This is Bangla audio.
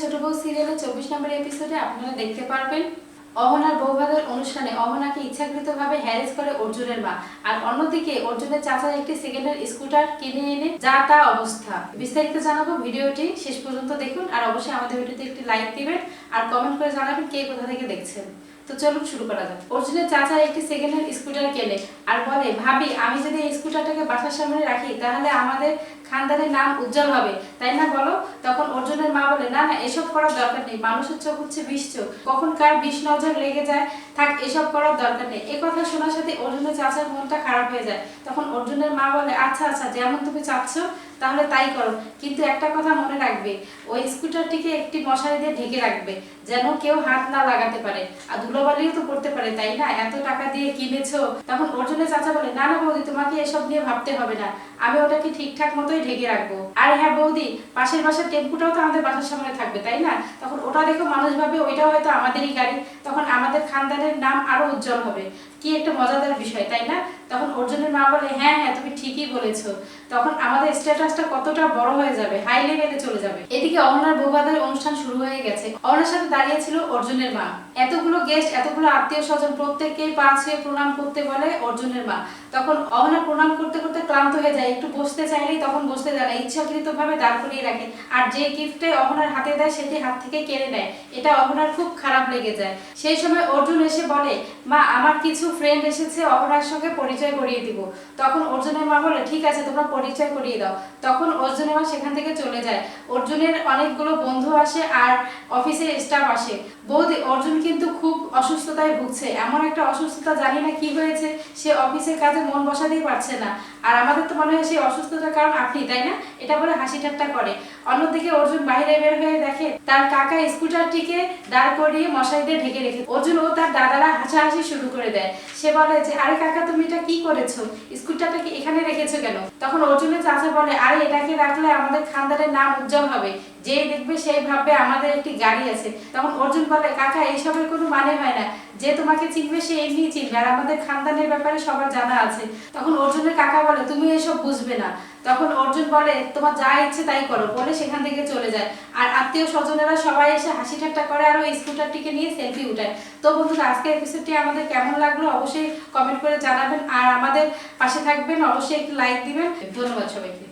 ছোট বউ সিরিয়ালের 24 নম্বর এপিসোডে আপনারা দেখতে পারবেন অহনার বৌভাতের অনুষ্ঠানে অহনাকে ইচ্ছাকৃতভাবে হ্যারেস করে অর্জুনের মা, আর অন্যদিকে অর্জুনের চাচা একটি সেকেন্ডের স্কুটার কিনে এনে যা তা অবস্থা। বিস্তারিত জানাবো, ভিডিওটি শেষ পর্যন্ত দেখুন আর অবশ্যই আমাদের ভিডিওতে একটি লাইক দিবেন আর কমেন্ট করে জানাবেন কে কোথা থেকে দেখছেন। তো চলুন শুরু করা যাক। অর্জুনের চাচা একটি সেকেন্ড হ্যান্ড স্কুটার কেনে আর বলে, ভাবি আমি যদি এই স্কুটারটাকে বাসার সামনে রাখি তাহলে আমাদের খানদানের নাম উজ্জ্বল হবে, তাই না বলো? তখন অর্জুনের মা বলে, না না এসব করার দরকার নেই, মানুষের চোখ হচ্ছে বিষ চোখ, কখন কার বিষ নজর লেগে যায়, থাক এসব করার দরকার নেই। এই কথা শোনার সাথে অর্জুনের চাচার মনটা খারাপ হয়ে যায়। তখন অর্জুনের মা বলে, আচ্ছা আচ্ছা যেমন তুমি চাচ্ছ তাহলে তাই করো, কিন্তু একটা কথা মনে রাখবে, ওই স্কুটারটিকে একটি মশারি দিয়ে ঢেকে রাখবে যেন কেউ হাত না লাগাতে পারে, আর ধুলোবালিও তো করতে পারে, তাই না? এত টাকা দিয়ে কিনেছো। তখন অর্জুনের চাচা বলে, না না বৌদি তোমাকে এসব নিয়ে ভাবতে হবে না, আমি ওটাকে ঠিকঠাক মতোই ঢেকে রাখবো। আর হ্যাঁ বৌদি, পাশের বাসার টেম্পুটাও তো আমাদের বাসার সামনে থাকবে, তাই না? তখন ওটা দেখো মানুষ ভাবে ওইটাও হয়তো আমাদেরই গাড়ি, তখন আমাদের খানদানের নাম আরো উজ্জ্বল হবে। কি একটা মজাদার বিষয়, তাই না? তখন অর্জুনের মা বলে, হ্যাঁ হ্যাঁ তুমি ঠিকই বলেছো, তখন আমাদের স্ট্যাটাসটা কতটা বড় হয়ে যাবে, হাই লেভেলে চলে যাবে। এদিকে অহনার বৌভাতের অনুষ্ঠান শুরু হয়ে গেছে। অহনার সাথে দাঁড়িয়ে ছিল অর্জুনের মা। এতগুলো গেস্ট, এতগুলো আত্মীয় স্বজন, প্রত্যেককেই পা ছুঁয়ে প্রণাম করতে বলে অর্জুনের মা। তখন অহনা প্রণাম করতে করতে ক্লান্ত হয়ে যায়, একটু বসতে চাইলেই তখন বসতে দেয় না, ইচ্ছাকৃতভাবে দাঁড় করিয়ে রাখে। আর যে গিফটে অহনার হাতে দেয় সেটি হাত থেকে কেড়ে নেয়, এটা অহনার খুব খারাপ লেগে যায়। সেই সময় অর্জুন এসে বলে, মা আমার কিছু ফ্রেন্ড এসেছে, অহনার সঙ্গে পরিচয় করিয়ে দিব। তখন অর্জুনের মা বলে, ঠিক আছে তোমরা পরিচয় করিয়ে দাও। তখন অর্জুনের মা সেখান থেকে চলে যায়। অর্জুনের অনেকগুলো বন্ধু আসে আর অফিসের স্টাফ আসে। বৌদি অর্জুন কিন্তু খুব অসুস্থতায় ভুগছে, এমন একটা অসুস্থতা জানি না কি হয়েছে, সে অফিসের কাজে মন বসাতেই পারছে না। আর আমাদের তো মনে হয় সেই অসুস্থতার কারণ আপনি, তাই না? এটা বলে হাসি ঠাট্টা করে। অন্যদিকে অর্জুন বাইরে বের হয়ে দেখে তার কাকা স্কুটারটিকে দাঁড় করিয়ে মশারি দিয়ে ঢেকে রেখে। অর্জুন ও তার দাদারা হাসাহাসি শুরু করে দেয়। সে বলে যে, আরে কাকা তুমি এটা কি করেছো, স্কুটারটাকে এখানে রেখেছো কেন? তখন অর্জুনের চাচা বলে, আরে এটাকে রাখলে আমাদের খানদানের নাম উজ্জ্বল হবে, যে দেখবে সেই ভাববে আমাদের একটি গাড়ি আছে। তখন অর্জুন বলে, কাকা এইসবের কোনো মানে হয় না, যে তোমাকে চিনবে সে এমনি চিনবে, আর আমাদের খানদানের ব্যাপারে সবার জানা আছে। তখন অর্জুনের কাকা বলে, তুমি এসব বুঝবে না। তখন অর্জুন বলে, তোমার যা ইচ্ছে তাই করো, বলে সেখান থেকে চলে যায়। আর আত্মীয় স্বজনেরা সবাই এসে হাসি ঠাট্টা করে আর ওই স্কুটারটিকে নিয়ে সেলফি উঠায়। তো বন্ধুরা আজকের এপিসোডটি আমাদের কেমন লাগলো অবশ্যই কমেন্ট করে জানাবেন আর আমাদের পাশে থাকবেন, অবশ্যই একটু লাইক দিবেন। ধন্যবাদ সবাইকে।